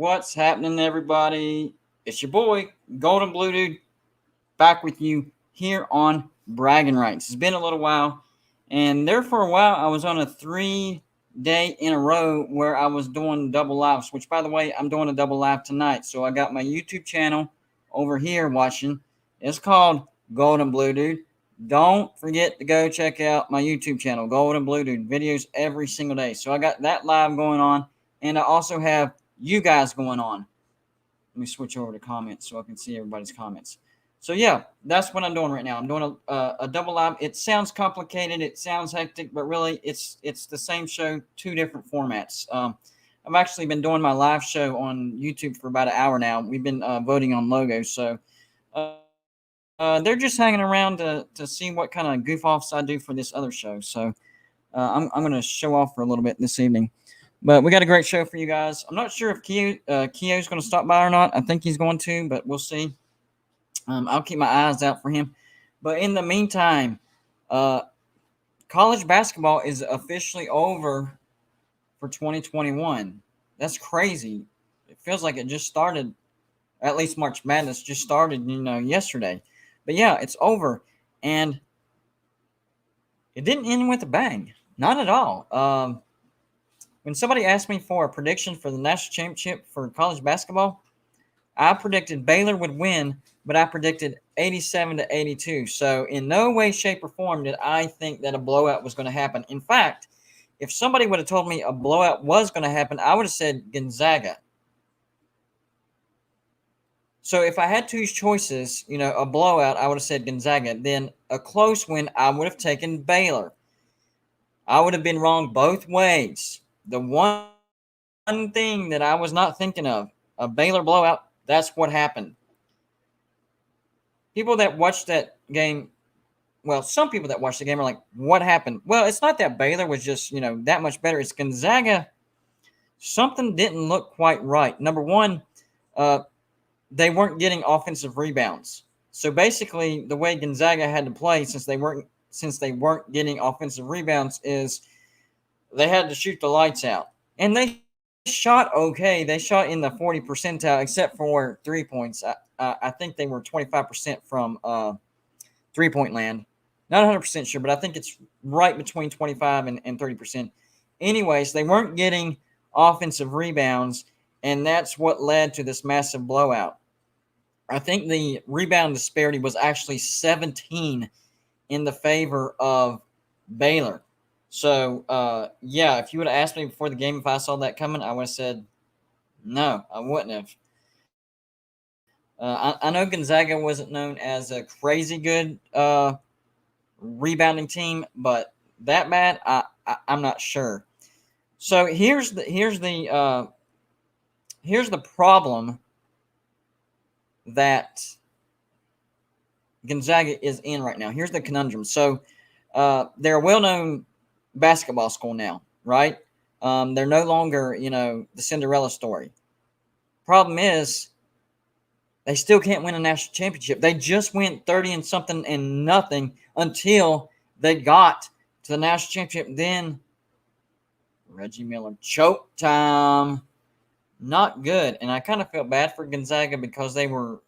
What's happening, everybody? It's your boy, Golden Blue Dude, back with you here on Braggin Rights. It's been a little while, and there for a while, I was on a 3 day in a row where I was doing double lives, which, by the way, I'm doing a double live tonight. So I got my YouTube channel over here watching. It's called Golden Blue Dude. Don't forget to go check out my YouTube channel, Golden Blue Dude, videos every single day. So I got that live going on, and I also have you guys going on. Let me switch over to comments so I can see everybody's comments. So yeah, that's what I'm doing right now. I'm doing a double live. It sounds complicated. It sounds hectic, but really it's the same show, two different formats. I've actually been doing my live show on YouTube for about an hour now. We've been voting on logos, so they're just hanging around to see what kind of goof offs I do for this other show. So I'm going to show off for a little bit this evening. But we got a great show for you guys. I'm not sure if Keo's going to stop by or not. I think he's going to, but we'll see. I'll keep my eyes out for him. But in the meantime, college basketball is officially over for 2021. That's crazy. It feels like it just started. At least March Madness just started, yesterday. But yeah, it's over. And it didn't end with a bang. Not at all. When somebody asked me for a prediction for the national championship for college basketball, I predicted Baylor would win, but I predicted 87-82. So in no way, shape, or form did I think that a blowout was going to happen. In fact, if somebody would have told me a blowout was going to happen, I would have said Gonzaga. So if I had two choices, a blowout, I would have said Gonzaga. Then a close win, I would have taken Baylor. I would have been wrong both ways. The one thing that I was not thinking of, a Baylor blowout, that's what happened. People that watched that game, well, some people that watched the game are like, what happened? Well, it's not that Baylor was just, that much better. It's Gonzaga. Something didn't look quite right. Number one, they weren't getting offensive rebounds. So basically, the way Gonzaga had to play since they weren't getting offensive rebounds is they had to shoot the lights out. And they shot okay. They shot in the 40 percentile, except for 3 points. I think they were 25% from 3-point land. Not 100% sure, but I think it's right between 25 and 30%. Anyways, they weren't getting offensive rebounds, and that's what led to this massive blowout. I think the rebound disparity was actually 17 in the favor of Baylor. So, yeah, if you would have asked me before the game if I saw that coming, I would have said no, I wouldn't have. I know Gonzaga wasn't known as a crazy good rebounding team, but that bad, I'm not sure. So here's the problem that Gonzaga is in right now. Here's the conundrum. So they're a well-known basketball school now, right? They're no longer, the Cinderella story. Problem is, they still can't win a national championship. They just went 30 and something and nothing until they got to the national championship. Then Reggie Miller choke time. Not good. And I kind of felt bad for Gonzaga because they were,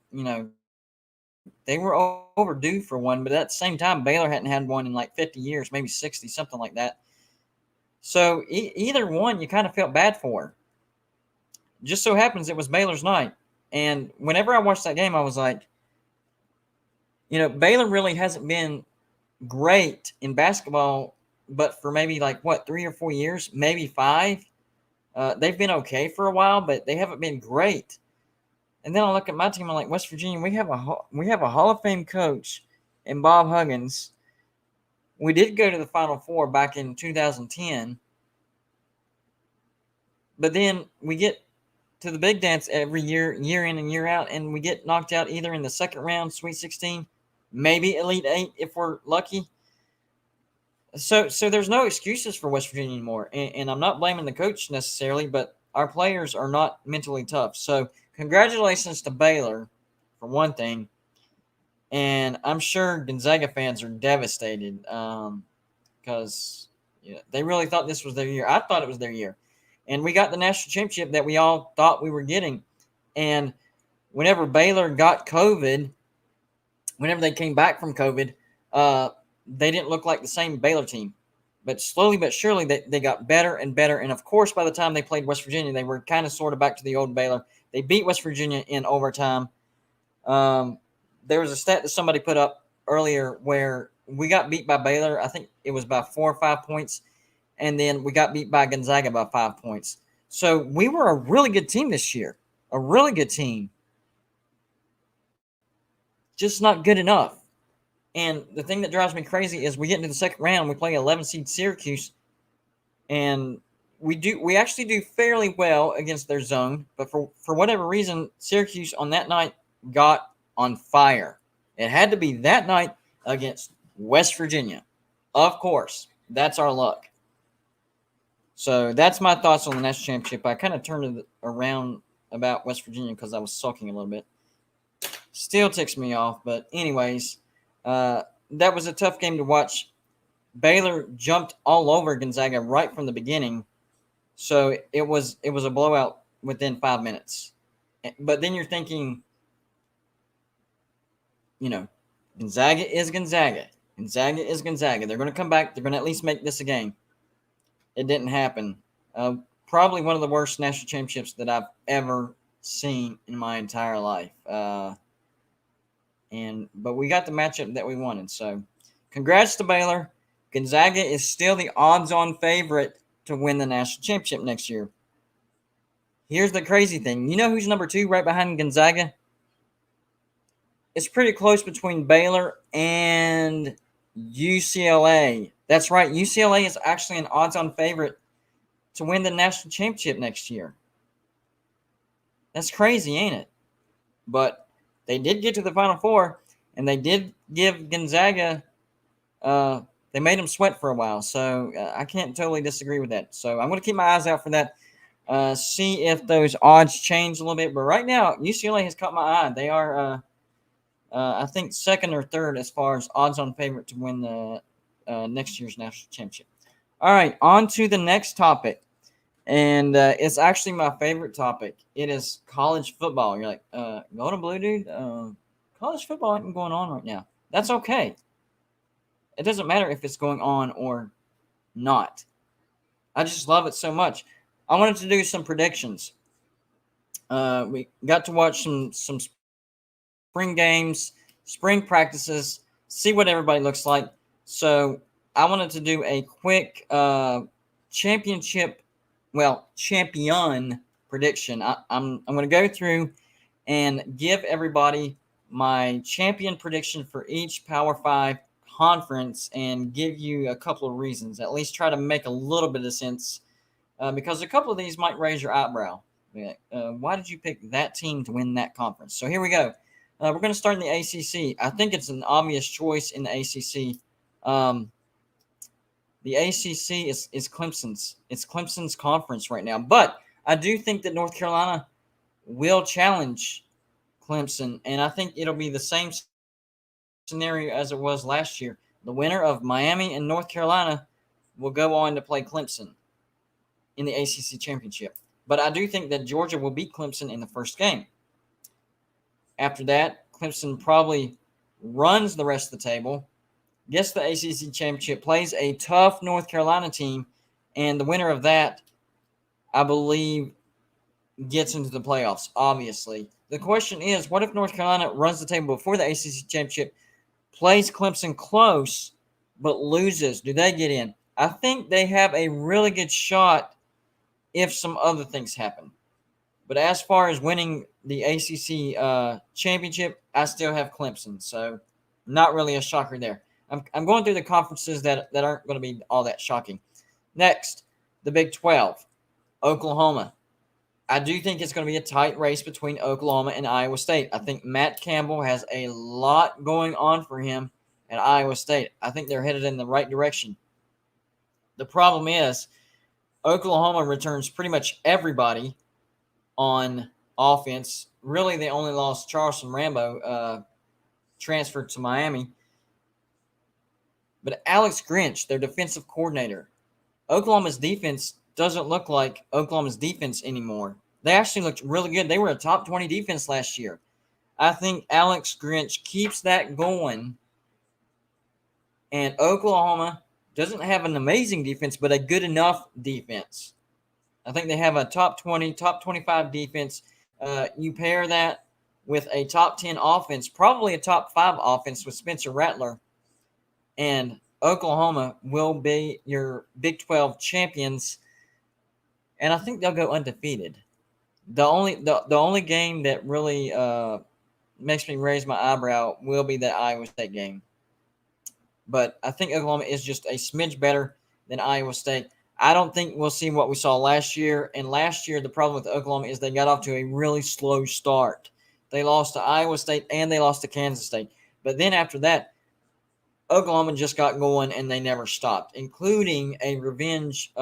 they were overdue for one. But at the same time, Baylor hadn't had one in like 50 years, maybe 60, something like that. So either one, you kind of felt bad for. Just so happens it was Baylor's night. And whenever I watched that game, I was like, Baylor really hasn't been great in basketball, but for maybe 3 or 4 years, maybe 5. They've been okay for a while, but they haven't been great. And then I look at my team, I'm like, West Virginia, we have a Hall of Fame coach in Bob Huggins. We did go to the Final Four back in 2010. But then we get to the big dance every year, year in and year out, and we get knocked out either in the second round, Sweet 16, maybe Elite 8 if we're lucky. So there's no excuses for West Virginia anymore. And I'm not blaming the coach necessarily, but our players are not mentally tough. So congratulations to Baylor, for one thing. And I'm sure Gonzaga fans are devastated because they really thought this was their year. I thought it was their year. And we got the national championship that we all thought we were getting. And whenever Baylor got COVID, whenever they came back from COVID, they didn't look like the same Baylor team. But slowly but surely, they got better and better. And, of course, by the time they played West Virginia, they were kind of sort of back to the old Baylor. They beat West Virginia in overtime. There was a stat that somebody put up earlier where we got beat by Baylor. I think it was by 4 or 5 points. And then we got beat by Gonzaga by 5 points. So we were a really good team this year. A really good team. Just not good enough. And the thing that drives me crazy is we get into the second round, we play 11 seed Syracuse, and we actually do fairly well against their zone, but for whatever reason, Syracuse on that night got on fire. It had to be that night against West Virginia. Of course, that's our luck. So that's my thoughts on the national championship. I kind of turned it around about West Virginia because I was sulking a little bit. Still ticks me off, but anyways, that was a tough game to watch. Baylor jumped all over Gonzaga right from the beginning, so it was a blowout within 5 minutes. But then you're thinking, Gonzaga is Gonzaga. Gonzaga is Gonzaga. They're going to come back. They're going to at least make this a game. It didn't happen. Probably one of the worst national championships that I've ever seen in my entire life. But we got the matchup that we wanted. So congrats to Baylor. Gonzaga is still the odds-on favorite to win the national championship next year. Here's the crazy thing. You know who's number 2 right behind Gonzaga? It's pretty close between Baylor and UCLA. That's right. UCLA is actually an odds-on favorite to win the national championship next year. That's crazy, ain't it? But they did get to the Final Four, and they did give Gonzaga they made them sweat for a while. So I can't totally disagree with that. So I'm going to keep my eyes out for that, see if those odds change a little bit. But right now, UCLA has caught my eye. They are, I think, second or third as far as odds-on favorite to win the next year's national championship. All right, on to the next topic. And it's actually my favorite topic. It is college football. You're like, Golden Blue Dude, college football isn't going on right now. That's okay. It doesn't matter if it's going on or not. I just love it so much. I wanted to do some predictions. We got to watch some spring games, spring practices, see what everybody looks like. So I wanted to do a quick champion prediction. I'm going to go through and give everybody my champion prediction for each Power 5 conference and give you a couple of reasons. At least try to make a little bit of sense because a couple of these might raise your eyebrow. Why did you pick that team to win that conference? So here we go. We're going to start in the ACC. I think it's an obvious choice in the ACC. The ACC is Clemson's. It's Clemson's conference right now. But I do think that North Carolina will challenge Clemson, and I think it'll be the same scenario as it was last year. The winner of Miami and North Carolina will go on to play Clemson in the ACC championship. But I do think that Georgia will beat Clemson in the first game. After that, Clemson probably runs the rest of the table, gets the ACC championship, plays a tough North Carolina team, and the winner of that, I believe, gets into the playoffs, obviously. The question is, what if North Carolina runs the table before the ACC championship, plays Clemson close, but loses? Do they get in? I think they have a really good shot if some other things happen. But as far as winning the ACC championship, I still have Clemson. So not really a shocker there. I'm going through the conferences that aren't going to be all that shocking. Next, the Big 12, Oklahoma. I do think it's going to be a tight race between Oklahoma and Iowa State. I think Matt Campbell has a lot going on for him at Iowa State. I think they're headed in the right direction. The problem is Oklahoma returns pretty much everybody on offense. Really, they only lost Charleston Rambo, transferred to Miami. But Alex Grinch, their defensive coordinator, Oklahoma's defense doesn't look like Oklahoma's defense anymore. They actually looked really good. They were a top 20 defense last year. I think Alex Grinch keeps that going, and Oklahoma doesn't have an amazing defense, but a good enough defense. I think they have a top 20, top 25 defense. You pair that with a top 10 offense, probably a top 5 offense with Spencer Rattler, and Oklahoma will be your Big 12 champions, and I think they'll go undefeated. The only game that really makes me raise my eyebrow will be that Iowa State game. But I think Oklahoma is just a smidge better than Iowa State. I don't think we'll see what we saw last year. And last year, the problem with Oklahoma is they got off to a really slow start. They lost to Iowa State and they lost to Kansas State. But then after that, Oklahoma just got going and they never stopped, including a revenge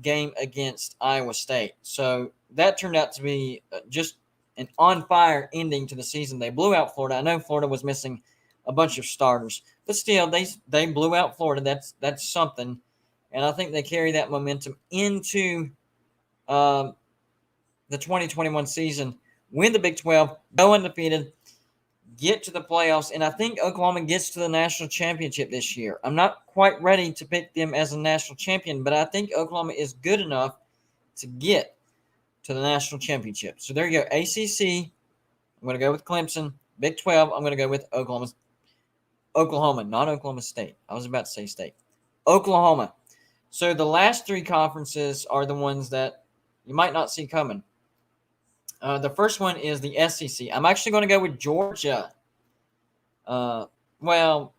game against Iowa State. So that turned out to be just an on-fire ending to the season. They blew out Florida. I know Florida was missing a bunch of starters, but still, they blew out Florida. That's something, and I think they carry that momentum into the 2021 season. Win the Big 12, go undefeated, get to the playoffs, and I think Oklahoma gets to the national championship this year. I'm not quite ready to pick them as a national champion, but I think Oklahoma is good enough to get to the national championship. So there you go. ACC, I'm going to go with Clemson. Big 12, I'm going to go with Oklahoma, not Oklahoma State. I was about to say state. Oklahoma. So the last 3 conferences are the ones that you might not see coming. The first one is the SEC. I'm actually going to go with Georgia. Well,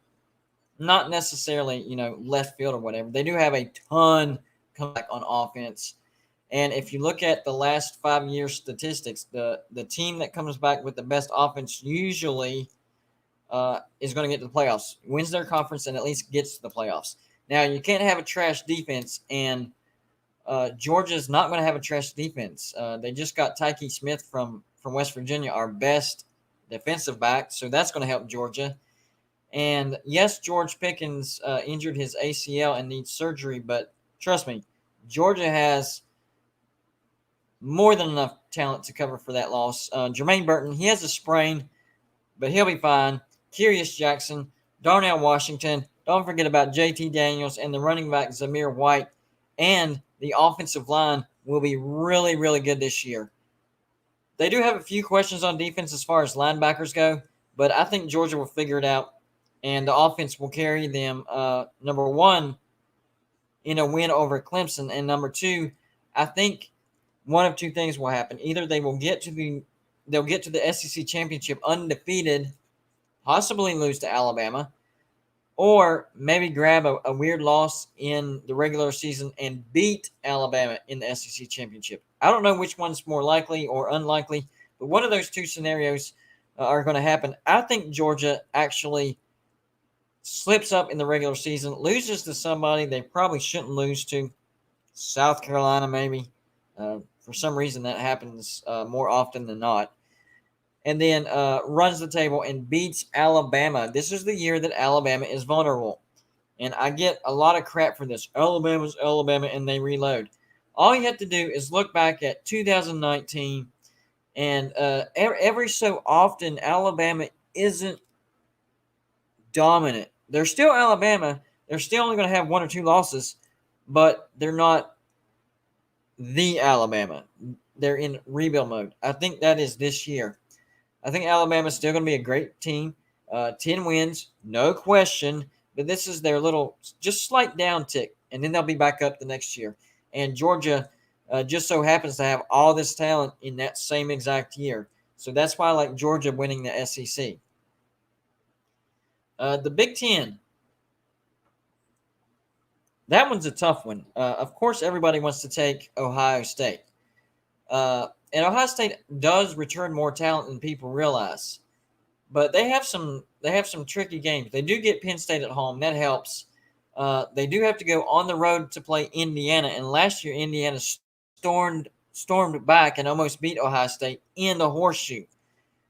not necessarily, left field or whatever. They do have a ton comeback on offense. And if you look at the last 5 years statistics, the team that comes back with the best offense usually is going to get to the playoffs, wins their conference, and at least gets to the playoffs. Now, you can't have a trash defense, and Georgia's not going to have a trash defense. They just got Tyke Smith from West Virginia, our best defensive back, so that's going to help Georgia. And yes, George Pickens injured his ACL and needs surgery, but trust me, Georgia has more than enough talent to cover for that loss. Jermaine Burton, he has a sprain, but he'll be fine. Kyrus Jackson, Darnell Washington, don't forget about JT Daniels and the running back Zamir White, and the offensive line will be really, really good this year. They do have a few questions on defense as far as linebackers go, but I think Georgia will figure it out, and the offense will carry them, number one, in a win over Clemson, and number two, I think one of two things will happen. Either they'll get to the SEC championship undefeated, possibly lose to Alabama, or maybe grab a weird loss in the regular season and beat Alabama in the SEC championship. I don't know which one's more likely or unlikely, but one of those two scenarios are going to happen. I think Georgia actually slips up in the regular season, loses to somebody they probably shouldn't lose to, South Carolina maybe. For some reason, that happens more often than not. And then runs the table and beats Alabama. This is the year that Alabama is vulnerable. And I get a lot of crap for this. Alabama's Alabama, and they reload. All you have to do is look back at 2019, and every so often, Alabama isn't dominant. They're still Alabama. They're still only going to have 1 or 2 losses, but they're not the Alabama. They're in rebuild mode. I think that is this year. I think Alabama's still going to be a great team. 10 wins, no question. But this is their little, just slight downtick, and then they'll be back up the next year. And Georgia just so happens to have all this talent in that same exact year. So that's why I like Georgia winning the SEC. The Big Ten. That one's a tough one. Of course, everybody wants to take Ohio State. And Ohio State does return more talent than people realize. But they have some tricky games. They do get Penn State at home. That helps. They do have to go on the road to play Indiana. And last year, Indiana stormed back and almost beat Ohio State in the horseshoe.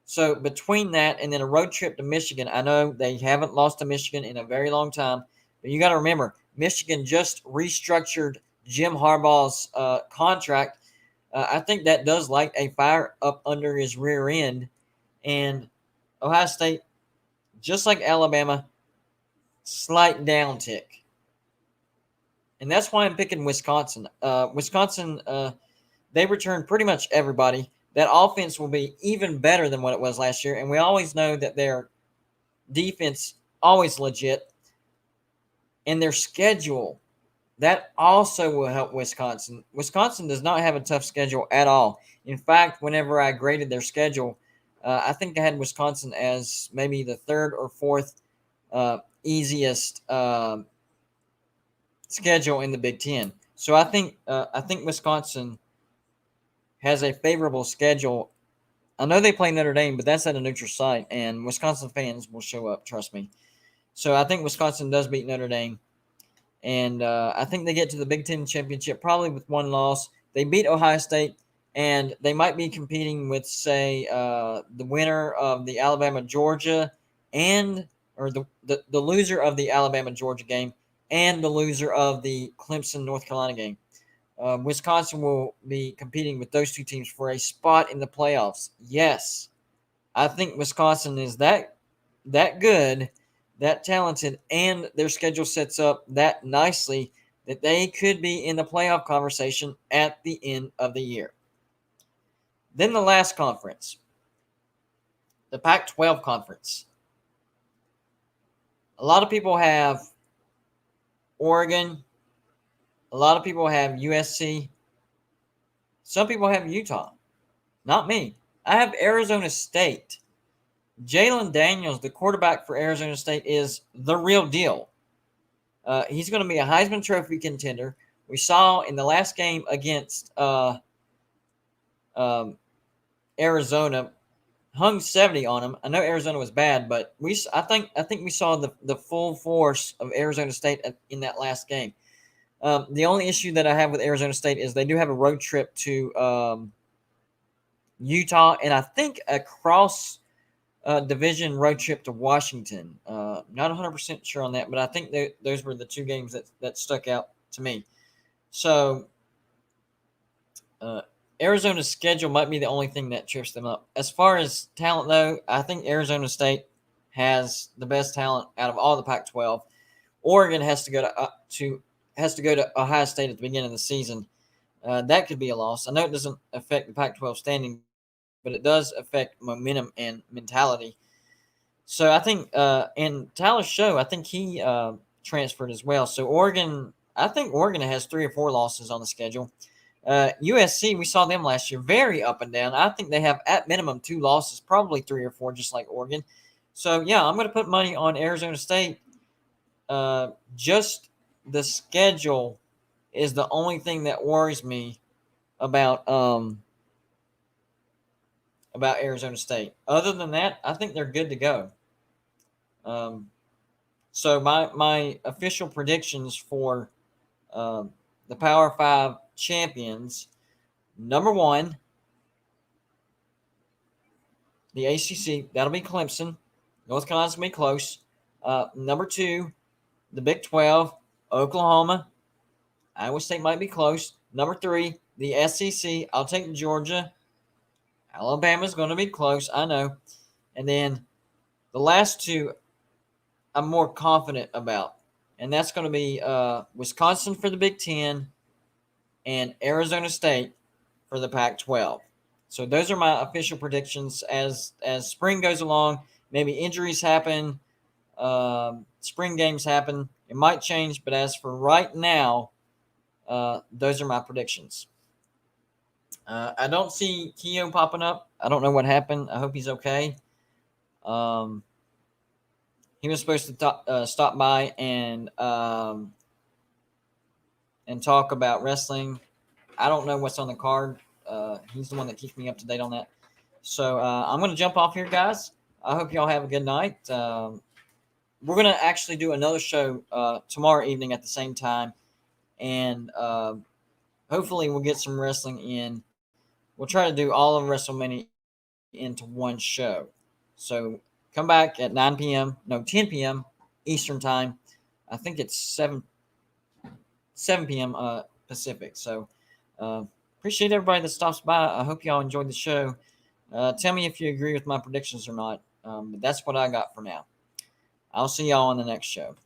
So between that and then a road trip to Michigan, I know they haven't lost to Michigan in a very long time. But you got to remember, Michigan just restructured Jim Harbaugh's contract, I think that does light a fire up under his rear end. And Ohio State, just like Alabama, slight downtick. And that's why I'm picking Wisconsin. Wisconsin, they returned pretty much everybody. That offense will be even better than what it was last year. And we always know that their defense always legit. And their schedule, that also will help Wisconsin. Wisconsin does not have a tough schedule at all. In fact, whenever I graded their schedule, I think I had Wisconsin as maybe the third or fourth easiest schedule in the Big Ten. So I think Wisconsin has a favorable schedule. I know they play Notre Dame, but that's at a neutral site, and Wisconsin fans will show up. Trust me. So I think Wisconsin does beat Notre Dame, and I think they get to the Big Ten championship probably with one loss. They beat Ohio State, and they might be competing with, say, the winner of the Alabama-Georgia or the loser of the Alabama-Georgia game and the loser of the Clemson-North Carolina game. Wisconsin will be competing with those two teams for a spot in the playoffs. Yes, I think Wisconsin is that good, that talented, and their schedule sets up that nicely that they could be in the playoff conversation at the end of the year. Then the last conference, the Pac-12 conference. A lot of people have Oregon. A lot of people have USC. Some people have Utah. Not me. I have Arizona State. Jalen Daniels, the quarterback for Arizona State, is the real deal. He's going to be a Heisman Trophy contender. We saw in the last game against Arizona, hung 70 on him. I know Arizona was bad, but I think we saw the full force of Arizona State in that last game. The only issue that I have with Arizona State is they do have a road trip to Utah, and I think a cross division road trip to Washington. Not 100% sure on that, but I think those were the two games that stuck out to me. So Arizona's schedule might be the only thing that trips them up. As far as talent, though, I think Arizona State has the best talent out of all the Pac-12. Oregon has to go to Ohio State at the beginning of the season. That could be a loss. I know it doesn't affect the Pac-12 standing, but it does affect momentum and mentality. So I think, and Tyler Show, I think he transferred as well. So I think Oregon has 3 or 4 losses on the schedule. USC, we saw them last year, very up and down. I think they have at minimum 2 losses, probably 3 or 4, just like Oregon. So yeah, I'm going to put money on Arizona State. Just the schedule is the only thing that worries me about Arizona State. Other than that, I think they're good to go. So my official predictions for the Power 5 champions, number 1, the ACC, that'll be Clemson. North Carolina's going to be close. Number 2, the Big 12, Oklahoma. Iowa State might be close. Number 3, the SEC. I'll take Georgia. Alabama's going to be close, I know. And then the last 2 I'm more confident about. And that's going to be Wisconsin for the Big 10 and Arizona State for the Pac-12. So those are my official predictions. As spring goes along, maybe injuries happen, spring games happen. It might change, but as for right now, those are my predictions. I don't see Keo popping up. I don't know what happened. I hope he's okay. He was supposed to stop by and talk about wrestling. I don't know what's on the card. He's the one that keeps me up to date on that. So I'm going to jump off here, guys. I hope y'all have a good night. We're going to actually do another show tomorrow evening at the same time. And hopefully we'll get some wrestling in. We'll try to do all of Wrestlemania into one show. So come back at 10 p.m. Eastern time. I think it's 7 p.m. Pacific. So appreciate everybody that stops by. I hope y'all enjoyed the show. Tell me if you agree with my predictions or not. But that's what I got for now. I'll see y'all on the next show.